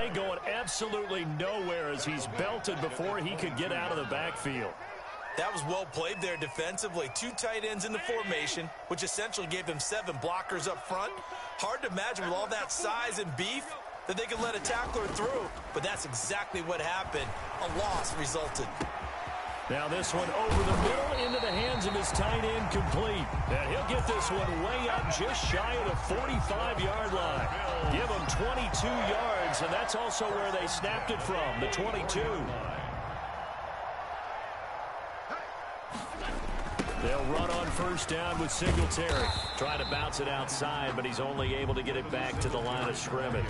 play going absolutely nowhere as he's belted before he could get out of the backfield. That was well played there defensively. 2 tight ends in the formation, which essentially gave him 7 blockers up front. Hard to imagine with all that size and beef that they could let a tackler through, but that's exactly what happened. A loss resulted. Now this one over the middle into the hands of his tight end, complete. And he'll get this one way up just shy of the 45-yard line. Give him 22 yards, and that's also where they snapped it from, the 22. They'll run on first down with Singletary. Trying to bounce it outside, but he's only able to get it back to the line of scrimmage.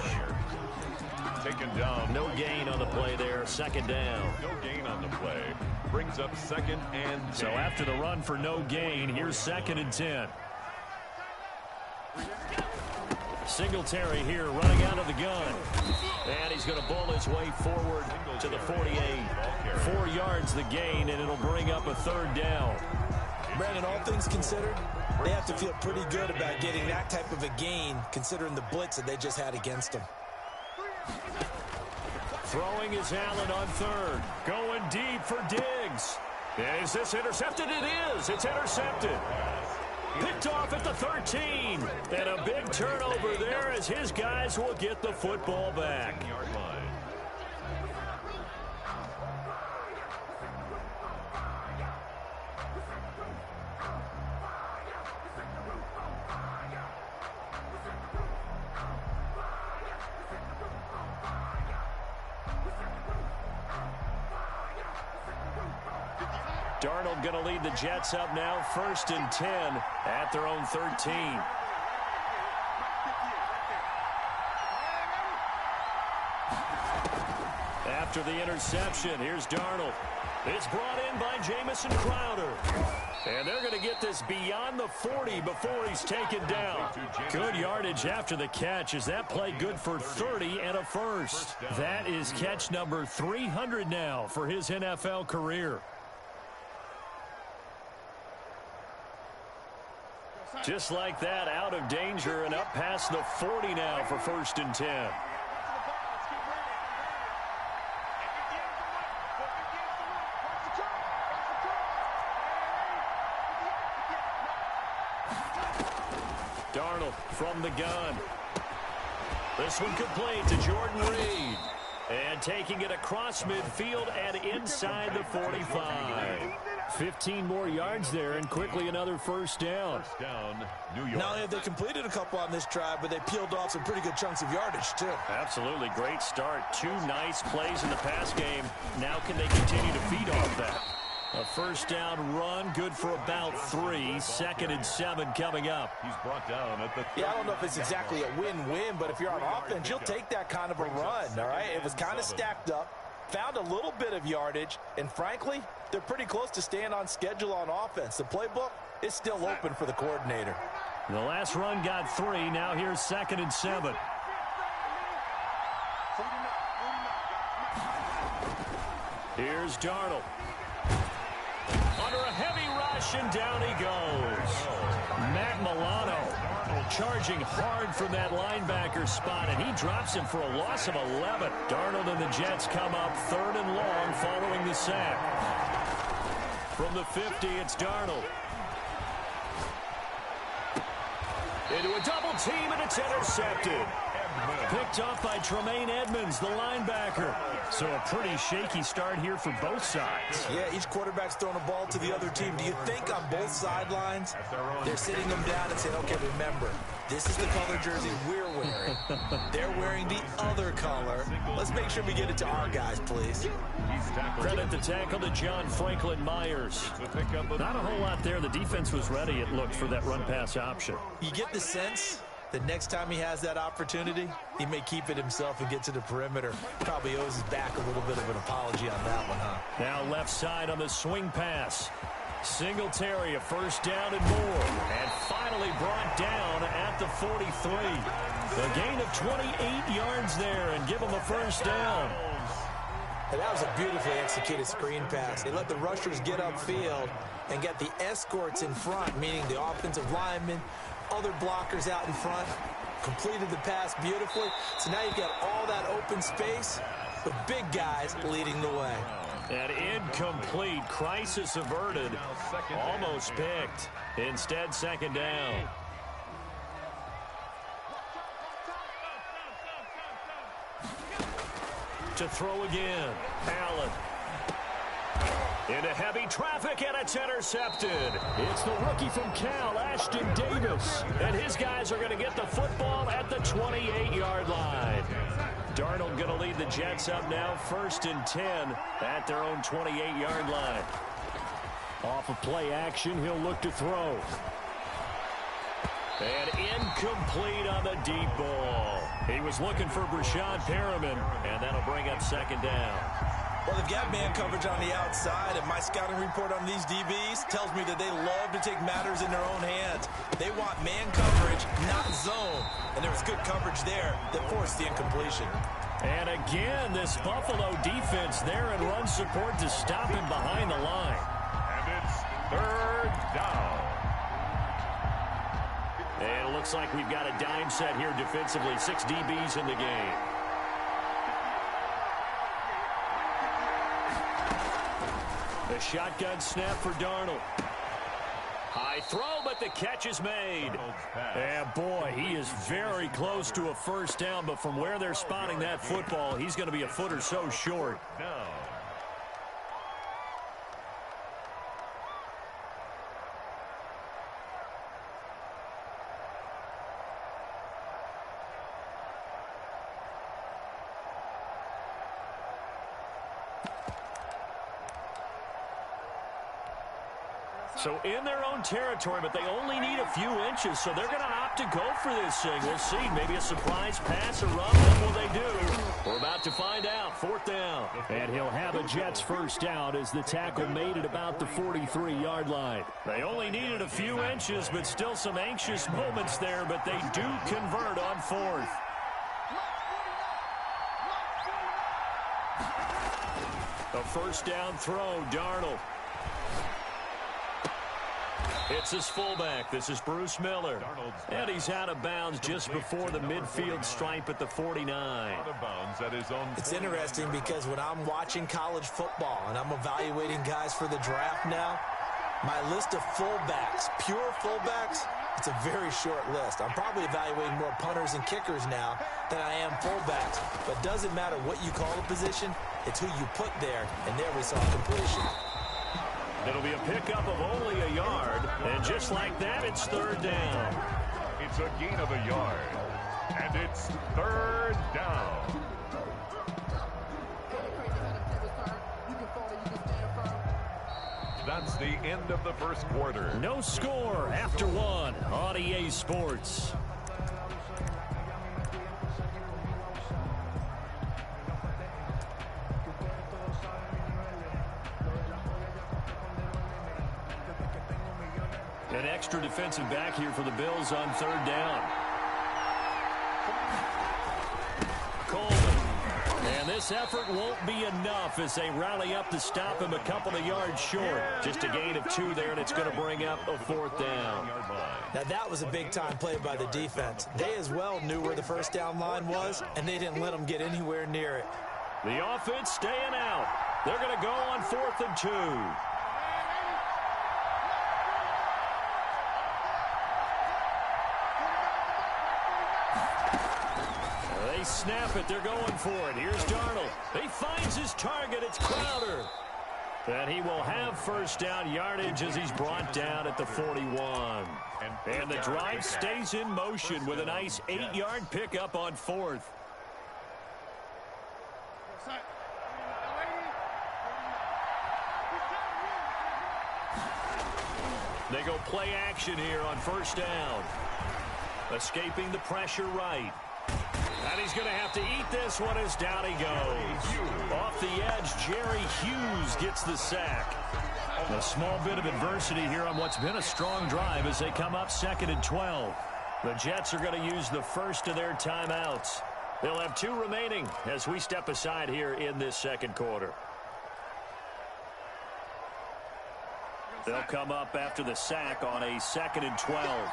Taken down. No gain on the play there. Second down. No gain on the play. Brings up 2nd and 10. So after the run for no gain, here's 2nd and 10. Singletary here running out of the gun. And he's going to bull his way forward to the 48. 4 yards the gain, and it'll bring up a 3rd down. Brandon, all things considered, they have to feel pretty good about getting that type of a gain considering the blitz that they just had against them. Throwing is Allen on 3rd. Going deep for Diggs. Is this intercepted? It is. It's intercepted. Picked off at the 13. And a big turnover there as his guys will get the football back. Darnold going to lead the Jets up now, 1st and 10 at their own 13. After the interception, here's Darnold. It's brought in by Jamison Crowder. And they're going to get this beyond the 40 before he's taken down. Good yardage after the catch. Is that play good for 30 and a first? That is catch number 300 now for his NFL career. Just like that, out of danger and up past the 40 now for 1st and 10. Darnold from the gun. This one complete to Jordan Reed. And taking it across midfield and inside the 45. 15 more yards there and quickly another 1st down. First down, New York. Not only have they completed a couple on this drive, but they peeled off some pretty good chunks of yardage, too. Absolutely. Great start. 2 nice plays in the pass game. Now can they continue to feed off that? A 1st down run, good for about 3. 2nd and 7 coming up. He's brought down at the 30. Yeah, I don't know if it's exactly a win-win, but if you're on offense, you'll take that kind of a run, all right? It was kind of stacked up, found a little bit of yardage, and frankly, they're pretty close to staying on schedule on offense. The playbook is still open for the coordinator. The last run got 3. Now here's 2nd and 7. Here's Darnold. Under a heavy rush, and down he goes. Matt Milano charging hard from that linebacker spot, and he drops him for a loss of 11. Darnold and the Jets come up 3rd and long following the sack. From the 50, it's Darnold. Into a double team, and it's intercepted. Picked off by Tremaine Edmonds, the linebacker. So a pretty shaky start here for both sides. Yeah, each quarterback's throwing a ball to the other team. Do you think on both sidelines they're sitting them down and saying, okay, remember, this is the color jersey we're wearing. They're wearing the other color. Let's make sure we get it to our guys, please. Credit the tackle to John Franklin Myers. Not a whole lot there. The defense was ready, it looked, for that run-pass option. You get the sense the next time he has that opportunity, he may keep it himself and get to the perimeter. Probably owes his back a little bit of an apology on that one, huh? Now left side on the swing pass. Singletary, a 1st down and more. And finally brought down at the 43. A gain of 28 yards there and give him a 1st down. And that was a beautifully executed screen pass. They let the rushers get upfield and get the escorts in front, meaning the offensive linemen, other blockers out in front. completed the pass beautifully. So now you've got all that open space with big guys leading the way. An incomplete, crisis averted, almost picked. Instead, second down. To throw again, Allen. Into heavy traffic, and it's intercepted. It's the rookie from Cal, Ashton Davis. And his guys are going to get the football at the 28-yard line. Darnold going to lead the Jets up now, 1st and 10 at their own 28-yard line. Off of play action, he'll look to throw. And incomplete on the deep ball. He was looking for Brashad Perriman, and that'll bring up second down. Well, they've got man coverage on the outside, and my scouting report on these DBs tells me that they love to take matters in their own hands. They want man coverage, not zone. And there was good coverage there that forced the incompletion. And again, this Buffalo defense there in run support to stop him behind the line. And it's 3rd down. And it looks like we've got a dime set here defensively. 6 DBs in the game. The shotgun snap for Darnold. High throw, but the catch is made. And boy, he is very close to a first down, but from where they're spotting that football, he's going to be a foot or so short. So in their own territory, but they only need a few inches, so they're going to opt to go for this thing. We'll see. Maybe a surprise pass or run. What will they do? We're about to find out. 4th down. And he'll have a Jets first down as the tackle made at about the 43-yard line. They only needed a few inches, but still some anxious moments there, but they do convert on 4th. A first down throw, Darnold. It's his fullback. This is Bruce Miller. And he's out of bounds just before the midfield stripe at the 49. It's interesting because when I'm watching college football and I'm evaluating guys for the draft now, my list of fullbacks, pure fullbacks, it's a very short list. I'm probably evaluating more punters and kickers now than I am fullbacks. But it doesn't matter what you call a position, it's who you put there, and there we saw completion. It'll be a pickup of only a yard, and just like that, it's 3rd down. It's a gain of a yard, and it's 3rd down. That's the end of the first quarter. No score after 1 on EA Sports. An extra defensive back here for the Bills on 3rd down. Coleman. And this effort won't be enough as they rally up to stop him a couple of yards short. Just a gain of 2 there, and it's going to bring up a 4th down. Now that was a big-time play by the defense. They as well knew where the first down line was, and they didn't let them get anywhere near it. The offense staying out. They're going to go on 4th and 2. They snap it. They're going for it. Here's Darnold. He finds his target. It's Crowder. And he will have first down yardage as he's brought down at the 41. And the drive stays in motion with a nice 8-yard pickup on 4th. They go play action here on first down. Escaping the pressure right. And he's going to have to eat this one as down he goes. Off the edge, Jerry Hughes gets the sack. A small bit of adversity here on what's been a strong drive as they come up 2nd and 12. The Jets are going to use the first of their timeouts. They'll have 2 remaining as we step aside here in this second quarter. They'll come up after the sack on a 2nd and 12.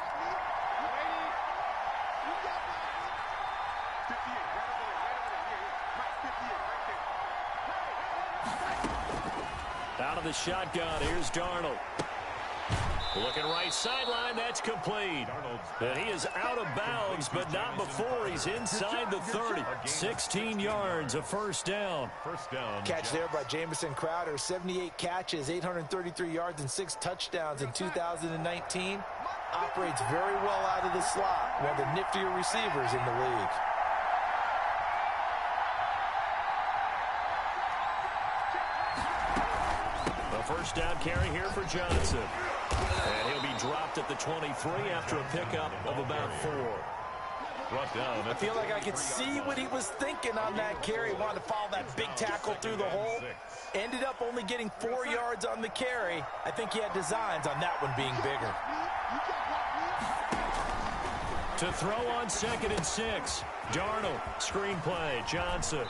Out of the shotgun, here's Darnold. Looking right sideline, that's complete. And he is out of bounds, but not before he's inside the 30. 16 yards, a first down. Catch there by Jamison Crowder. 78 catches, 833 yards, and 6 touchdowns in 2019. Operates very well out of the slot. One of the niftier receivers in the league. A first down carry here for Johnson. And he'll be dropped at the 23 after a pickup of about 4. I feel like I could see what he was thinking on that carry. Wanted to follow that big tackle through the hole. Ended up only getting 4 yards on the carry. I think he had designs on that one being bigger. To throw on 2nd and 6. Darnold, screenplay, Johnson.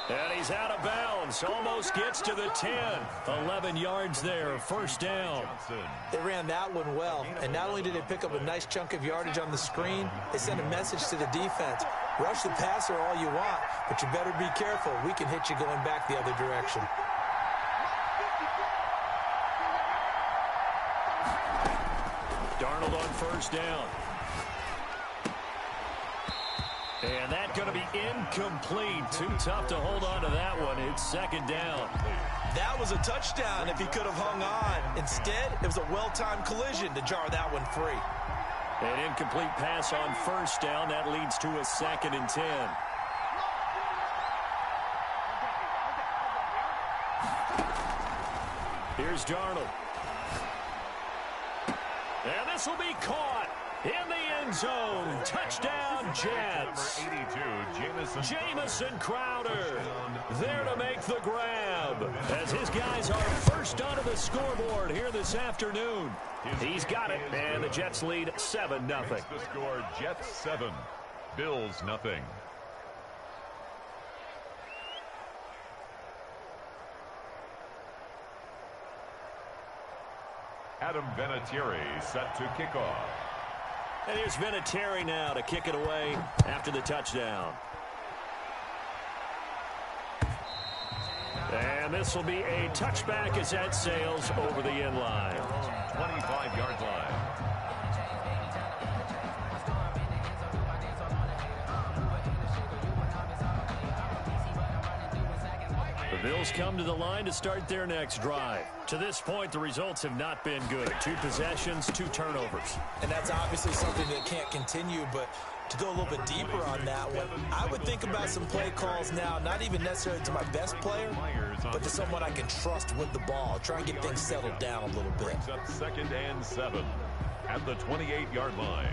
And he's out of bounds. Almost gets to the 10. 11 yards there, first down. They ran that one well. And not only did they pick up a nice chunk of yardage on the screen, they sent a message to the defense. Rush the passer all you want, but you better be careful. We can hit you going back the other direction. Darnold on first down. And that's going to be incomplete. Too tough to hold on to that one. It's 2nd down. That was a touchdown if he could have hung on. Instead, it was a well-timed collision to jar that one free. An incomplete pass on first down. That leads to a 2nd and 10. Here's Darnold. And this will be caught in the end zone. Touchdown, Jets. Jamison Crowder there to make the grab as his guys are first onto the scoreboard here this afternoon. He's got it, and the Jets lead 7-0. The score, Jets 7, Bills nothing. Adam Vinatieri set to kick off. And here's Vinatieri now to kick it away after the touchdown. And this will be a touchback as that sails over the end line. 25-yard line. The Bills come to the line to start their next drive. To this point, the results have not been good. 2 possessions, 2 turnovers. And that's obviously something that can't continue, but to go a little bit deeper on that one, I would think about some play calls now, not even necessarily to my best player, but to someone I can trust with the ball. Try and get things settled down a little bit. Up 2nd and 7 at the 28-yard line.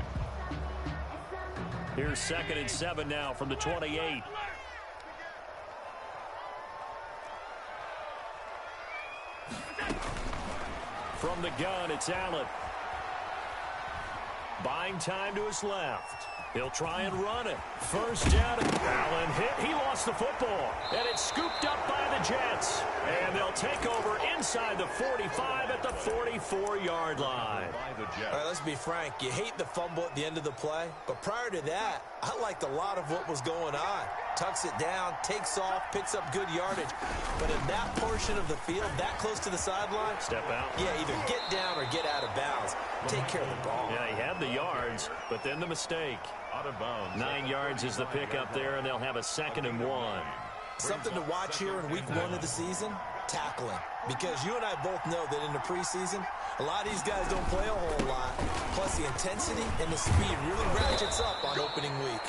Here's 2nd and 7 now from the 28. From the gun, it's Allen. Buying time to his left. He'll try and run it. First down. Allen hit. He lost the football. And it's scooped up by the Jets. And they'll take over inside the 45 at the 44-yard line. All right, let's be frank. You hate the fumble at the end of the play. But prior to that, I liked a lot of what was going on. Tucks it down, takes off, picks up good yardage. But in that portion of the field, that close to the sideline, step out. Yeah, either get down or get out of bounds. Take care of the ball. Yeah, he had the yards, but then the mistake. Out of bounds. 9 yards is the pickup there, and they'll have a 2nd and 1. Something to watch here in week 1 of the season, tackling. Because you and I both know that in the preseason, a lot of these guys don't play a whole lot. Plus the intensity and the speed really ratchets up on opening week.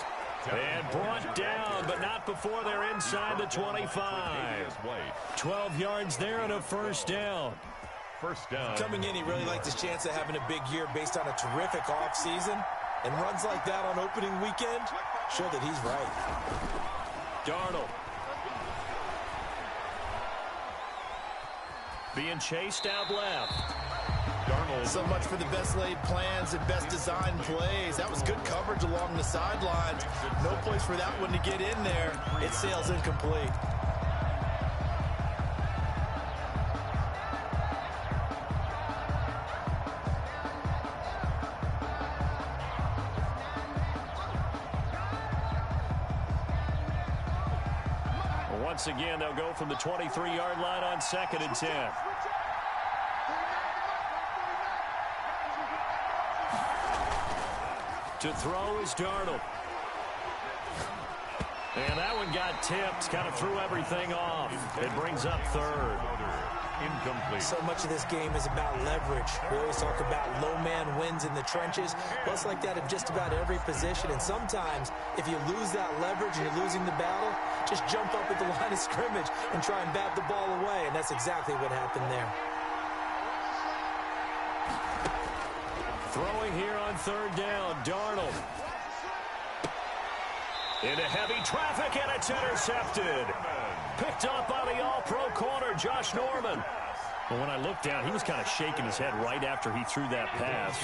And brought down, but not before they're inside the 25. 12 yards there and a first down. First down. Coming in, he really liked his chance of having a big year based on a terrific offseason. And runs like that on opening weekend show that he's right. Darnold. Being chased out left. Darnold. So much for the best laid plans and best designed plays. That was good coverage along the sidelines. No place for that one to get in there. It sails incomplete. Once again, they'll go from the 23-yard line on 2nd and 10. To throw is Darnold. And that one got tipped, kind of threw everything off. It brings up third. Incomplete. So much of this game is about leverage. We always talk about low man wins in the trenches. Well, it's like that in just about every position. And sometimes, if you lose that leverage and you're losing the battle, just jump up at the line of scrimmage and try and bat the ball away. And that's exactly what happened there. Throwing here on third down, Darnold. Into heavy traffic, and it's intercepted. Picked up by the all-pro corner, Josh Norman. Well, when I looked down, he was kind of shaking his head right after he threw that pass.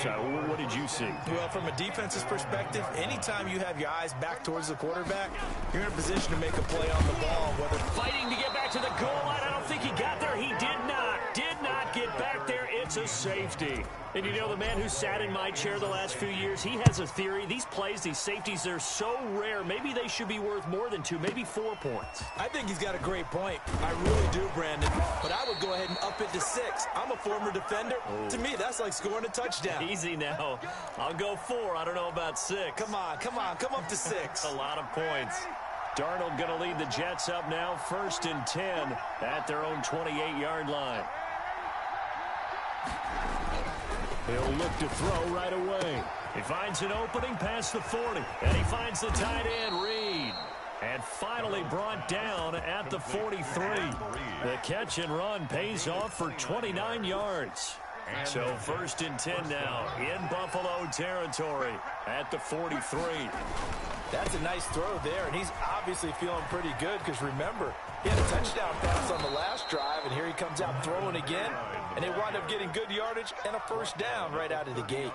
What did you see? Well, from a defense's perspective, anytime you have your eyes back towards the quarterback, you're in a position to make a play on the ball. Whether fighting to get back to the goal line, I don't think he got there. He did not get back there. It's a safety. And you know, the man who sat in my chair the last few years, he has a theory. These plays, these safeties, they're so rare. Maybe they should be worth more than 2, maybe 4 points. I think he's got a great point. I really do, Brandon. But I would go ahead and up it to 6. I'm a former defender. Oh. To me, that's like scoring a touchdown. Easy now. I'll go 4. I don't know about 6. Come on. Come up to 6. A lot of points. Darnold going to lead the Jets up now, 1st and 10 at their own 28-yard line. He'll look to throw right away. He finds an opening past the 40, and he finds the tight end, Reed. And finally brought down at the 43. The catch and run pays off for 29 yards. So 1st and 10 now in Buffalo territory at the 43. That's a nice throw there, and he's obviously feeling pretty good because, remember, he had a touchdown pass on the last drive, and here he comes out throwing again, and they wind up getting good yardage and a 1st down right out of the gate.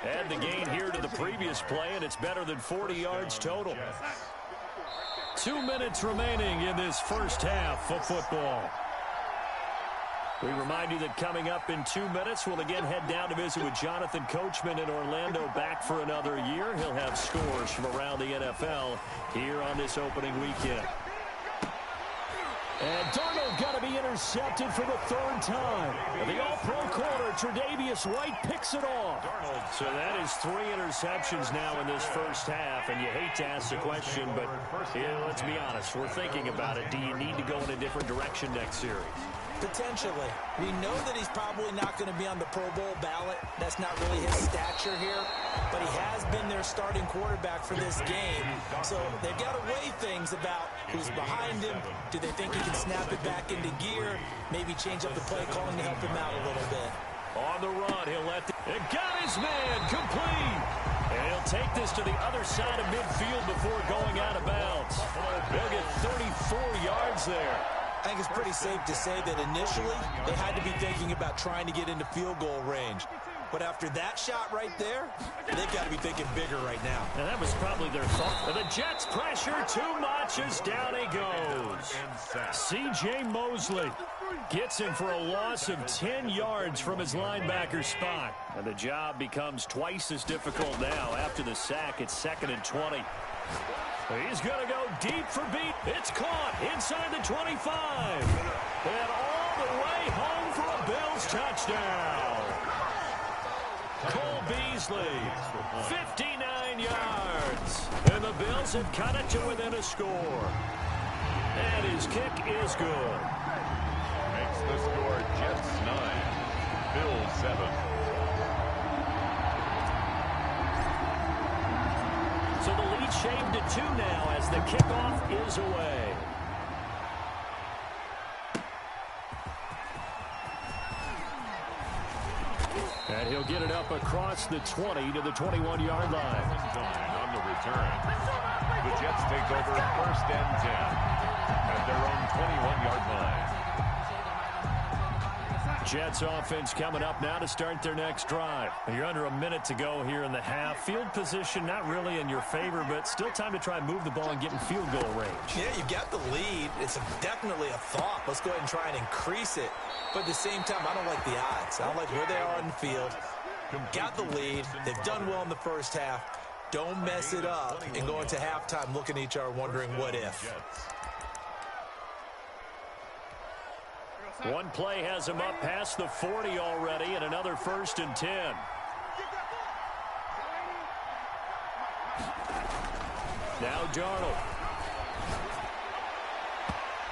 Add the gain here to the previous play, and it's better than 40 yards total. 2 minutes remaining in this first half of football. We remind you that coming up in 2 minutes, we'll again head down to visit with Jonathan Coachman in Orlando, back for another year. He'll have scores from around the NFL here on this opening weekend. And Darnold got to be intercepted for the 3rd time. And the all-pro corner, Tre'Davious White, picks it off. So that is 3 interceptions now in this first half. And you hate to ask the question, but let's be honest. We're thinking about it. Do you need to go in a different direction next series? Potentially. We know that he's probably not going to be on the Pro Bowl ballot. That's not really his stature here. But he has been their starting quarterback for this game. So they've got to weigh things about who's behind him. Do they think he can snap it back into gear? Maybe change up the play calling to help him out a little bit. On the run, he'll let it got his man complete. And he'll take this to the other side of midfield before going out of bounds. They'll get 34 yards there. I think it's pretty safe to say that initially they had to be thinking about trying to get into field goal range. But after that shot right there, they've got to be thinking bigger right now. And that was probably their thought. The Jets pressure too much as down he goes. C.J. Mosley gets him for a loss of 10 yards from his linebacker spot. And the job becomes twice as difficult now. After the sack, it's 2nd and 20. He's going to go deep for beat. It's caught inside the 25. And all the way home for a Bills touchdown. Cole Beasley, 59 yards. And the Bills have cut it to within a score. And his kick is good. Makes the score Jets 9, Bills 7. So the lead shaved to 2 now as the kickoff is away. And he'll get it up across the 20 to the 21-yard line. On the return, the Jets take over 1st and 10 at their own 21-yard line. Jets offense coming up now to start their next drive. You're under a minute to go here in the half. Field position not really in your favor, but still time to try and move the ball and get in field goal range. Yeah, you got the lead. It's definitely a thought. Let's go ahead and try and increase it. But at the same time, I don't like the odds. I don't like where they are on the field. Got the lead. They've done well in the first half. Don't mess it up and go into halftime looking at each other wondering what if. One play has him up past the 40 already, and another 1st and 10. Now Darnold.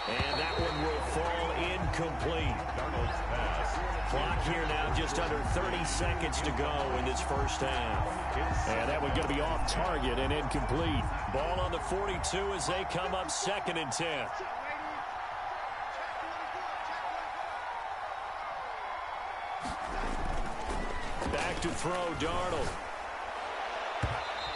And that one will fall incomplete. Darnold's pass. Clock here now just under 30 seconds to go in this first half. And that one going to be off target and incomplete. Ball on the 42 as they come up 2nd and 10. Back to throw, Darnold.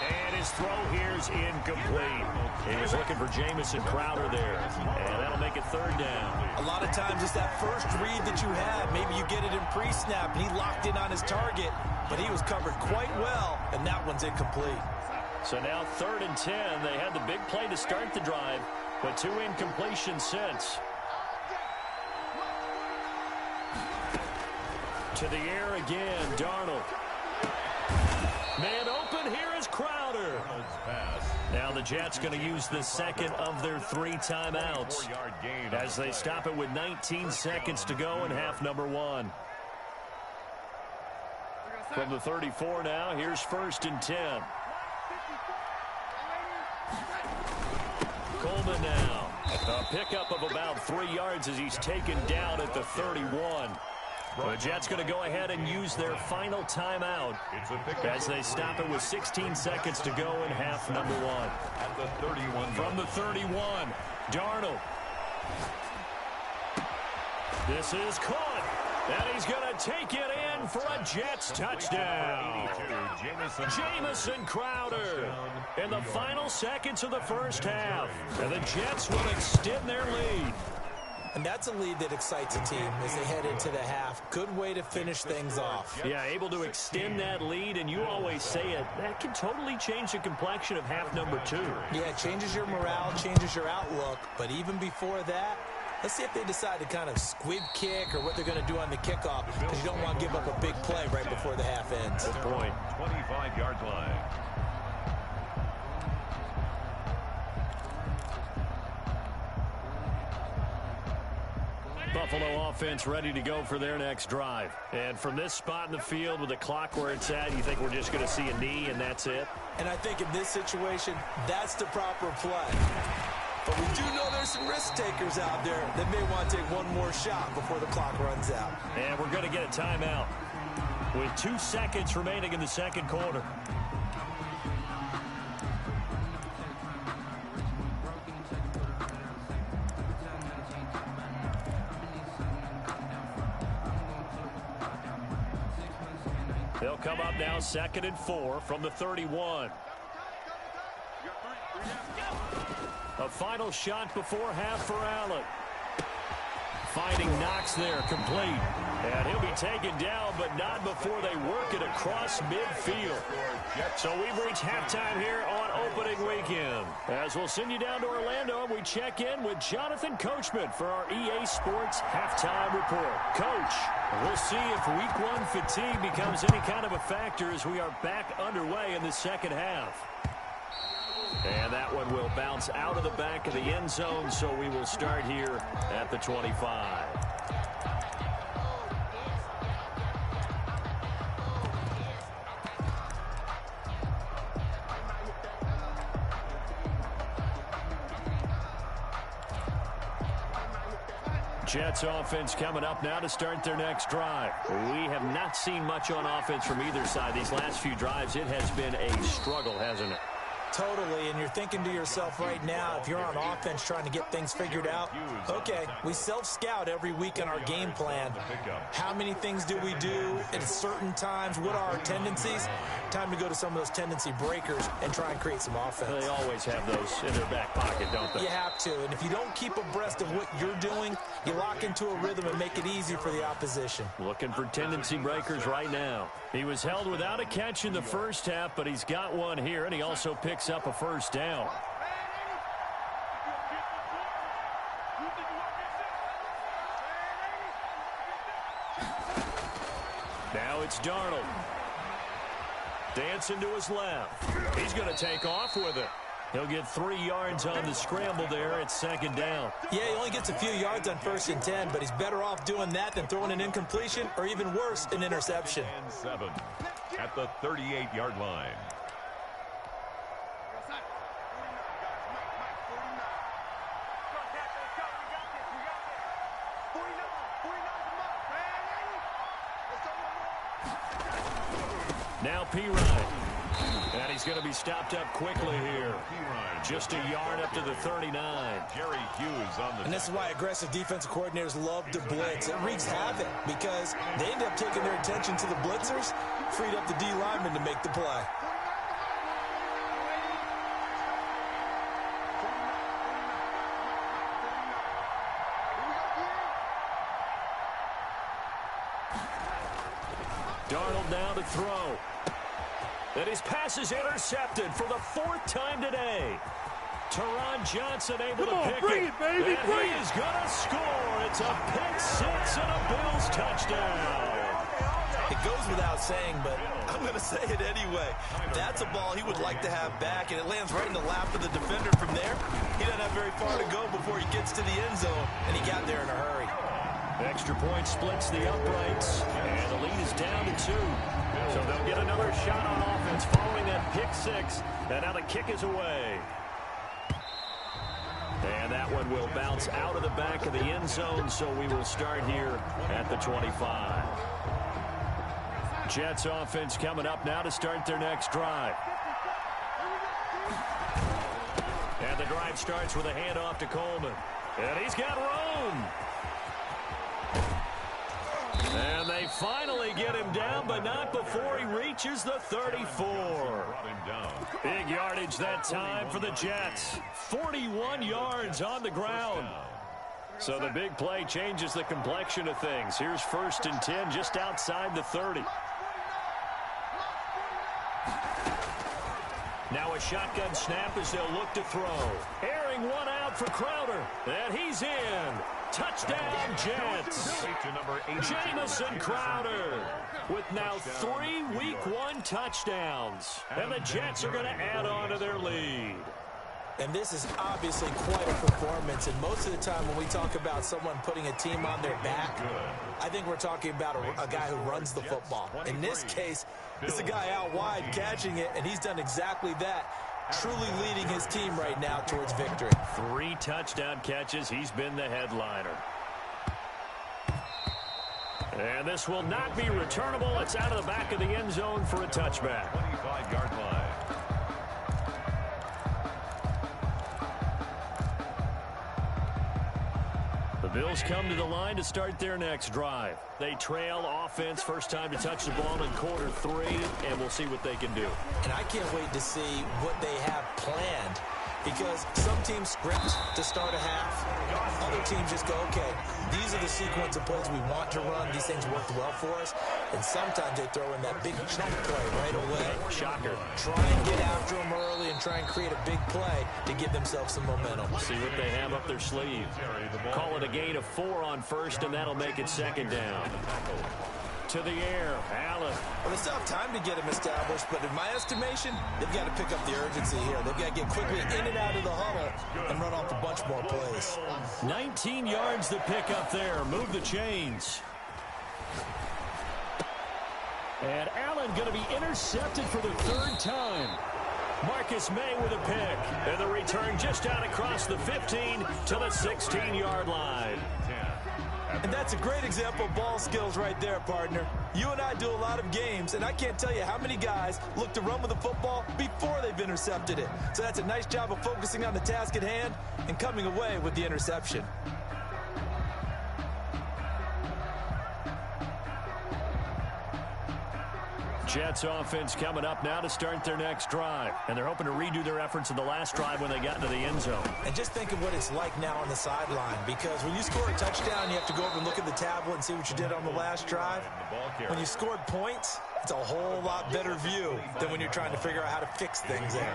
And his throw here is incomplete. He was looking for Jamison Crowder there. And that'll make it 3rd down. A lot of times it's that first read that you have. Maybe you get it in pre-snap, and he locked in on his target, but he was covered quite well, and that one's incomplete. So now 3rd and 10. They had the big play to start the drive, but 2 incompletions since. To the air again, Darnold. Man open, here is Crowder. Now the Jets going to use the second of their 3 timeouts as they stop it with 19 seconds to go in half number 1. From the 34 now, here's 1st and 10. Coleman now. A pickup of about 3 yards as he's taken down at the 31. The Jets going to go ahead and use their final timeout as they stop it with 16 seconds to go in half number 1. At the 31. From the 31, Darnold. This is caught, and he's going to take it in for a Jets touchdown. Jamison Crowder in the final seconds of the first half. And the Jets will extend their lead. And that's a lead that excites a team as they head into the half. Good way to finish things off. Yeah, able to extend that lead, and you always say it, that can totally change the complexion of half number 2. Yeah, it changes your morale, changes your outlook. But even before that, let's see if they decide to kind of squib kick or what they're going to do on the kickoff, because you don't want to give up a big play right before the half ends. Good point. 25-yard line. Buffalo offense ready to go for their next drive. And from this spot in the field with the clock where it's at, you think we're just going to see a knee and that's it? And I think in this situation, that's the proper play. But we do know there's some risk takers out there that may want to take one more shot before the clock runs out. And we're going to get a timeout with 2 seconds remaining in the second quarter. They'll come up now 2nd and 4 from the 31. A final shot before half for Allen. Finding Knox there, complete. And he'll be taken down, but not before they work it across midfield. So we've reached halftime here on opening weekend. As we'll send you down to Orlando, we check in with Jonathan Coachman for our EA Sports Halftime Report. Coach, we'll see if Week 1 fatigue becomes any kind of a factor as we are back underway in the second half. And that one will bounce out of the back of the end zone, so we will start here at the 25. Jets offense coming up now to start their next drive. We have not seen much on offense from either side. These last few drives, it has been a struggle, hasn't it? Totally, and you're thinking to yourself right now, if you're on offense trying to get things figured out, okay, we self-scout every week in our game plan. How many things do we do at certain times? What are our tendencies? Time to go to some of those tendency breakers and try and create some offense. They always have those in their back pocket, don't they? You have to, and if you don't keep abreast of what you're doing, you lock into a rhythm and make it easy for the opposition. Looking for tendency breakers right now. He was held without a catch in the first half, but he's got one here, and he also picks up a first down. Now it's Darnold. Dancing to his left. He's going to take off with it. He'll get 3 yards on the scramble there at second down. Yeah, he only gets a few yards on 1st and 10, but he's better off doing that than throwing an incompletion or even worse, an interception. And 7 at the 38-yard line. Now P-Ryan. And he's going to be stopped up quickly here. Just a yard up to the 39. Jerry Hughes on the And this is why aggressive defensive coordinators love to blitz. It wreaks havoc because they end up taking their attention to the blitzers, freed up the D lineman to make the play. Darnold now to throw. And his pass is intercepted for the 4th time today. Teron Johnson able to pick it. Baby, and he is going to score. It's a pick six and a Bills touchdown. It goes without saying, but I'm going to say it anyway. That's a ball he would like to have back, and it lands right in the lap of the defender from there. He doesn't have very far to go before he gets to the end zone, and he got there in a hurry. Extra point splits the uprights, and the lead is down to 2. So they'll get another shot on offense following that pick six. And now the kick is away. And that one will bounce out of the back of the end zone, so we will start here at the 25. Jets offense coming up now to start their next drive. And the drive starts with a handoff to Coleman. And he's got room. And they finally get him down, but not before he reaches the 34. Big yardage that time for the Jets. 41 yards on the ground. So the big play changes the complexion of things. Here's 1st and 10 just outside the 30. Now a shotgun snap as they'll look to throw. Airing one out for Crowder. And he's in. Touchdown, Jets. Jamison Crowder with now 3 Week 1 touchdowns. And the Jets are going to add on to their lead. And this is obviously quite a performance. And most of the time when we talk about someone putting a team on their back, I think we're talking about a guy who runs the football. In this case, it's a guy out wide catching it, and he's done exactly that. Truly leading his team right now towards victory. 3 touchdown catches. He's been the headliner. And this will not be returnable. It's out of the back of the end zone for a touchback. 25-yard line. The Bills come to the line to start their next drive. They trail offense, first time to touch the ball in quarter 3, and we'll see what they can do. And I can't wait to see what they have planned, because some teams script to start a half. Other teams just go, okay, these are the sequence of plays we want to run. These things worked well for us. And sometimes they throw in that big chunk play right away. Shocker. Try and get after them early and try and create a big play to give themselves some momentum. See what they have up their sleeve. Call it a gain of 4 on first, and that'll make it 2nd down. To the air, Allen. Well, they still have time to get him established, but in my estimation, they've got to pick up the urgency here. They've got to get quickly in and out of the huddle and run off a bunch more plays. 19 yards to pick up there. Move the chains. And Allen going to be intercepted for the 3rd time. Marcus May with a pick. And the return just out across the 15 to the 16-yard line. And that's a great example of ball skills right there, partner. You and I do a lot of games, and I can't tell you how many guys look to run with the football before they've intercepted it. So that's a nice job of focusing on the task at hand and coming away with the interception. Jets offense coming up now to start their next drive. And they're hoping to redo their efforts in the last drive when they got into the end zone. And just think of what it's like now on the sideline, because when you score a touchdown, you have to go over and look at the tablet and see what you did on the last drive. When you scored points, it's a whole lot better view than when you're trying to figure out how to fix things there.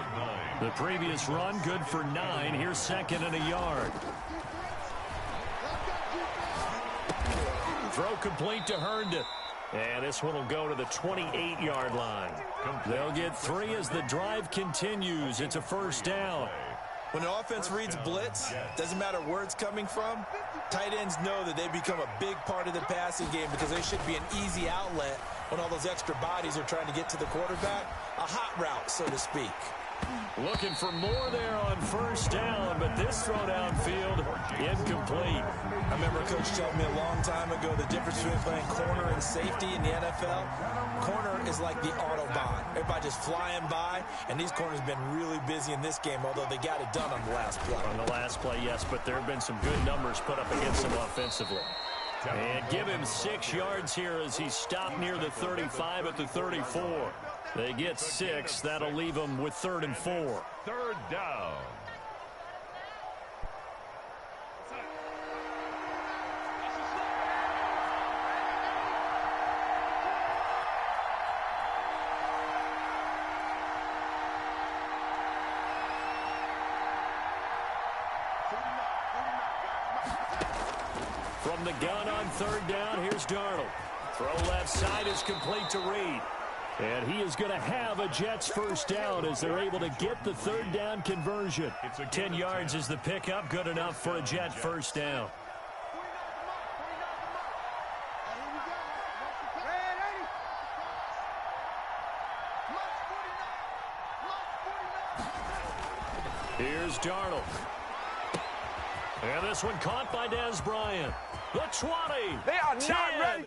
The previous run, good for 9. Here's 2nd and a yard. Throw complete to Herndon. And this one will go to the 28-yard line. They'll get 3 as the drive continues. It's a 1st down. When an offense reads blitz, doesn't matter where it's coming from, tight ends know that they become a big part of the passing game because they should be an easy outlet when all those extra bodies are trying to get to the quarterback. A hot route, so to speak. Looking for more there on first down, but this throw downfield incomplete. I remember Coach telling me a long time ago the difference between playing corner and safety in the NFL. Corner is like the Autobahn. Everybody just flying by, and these corners have been really busy in this game, although they got it done on the last play. On the last play, yes, but there have been some good numbers put up against them offensively. And give him 6 yards here as he stopped near the 35 at the 34. They get 6. That'll leave them with 3rd and 4. Third down. From the gun on 3rd down, here's Darnold. Throw left side is complete to Reed. And he is going to have a Jets first down as they're able to get the 3rd down conversion. 10 yards is the pickup, good enough for a Jet first down. Here's Darnold. And this one caught by Dez Bryant. The 20. They are not 10, ready.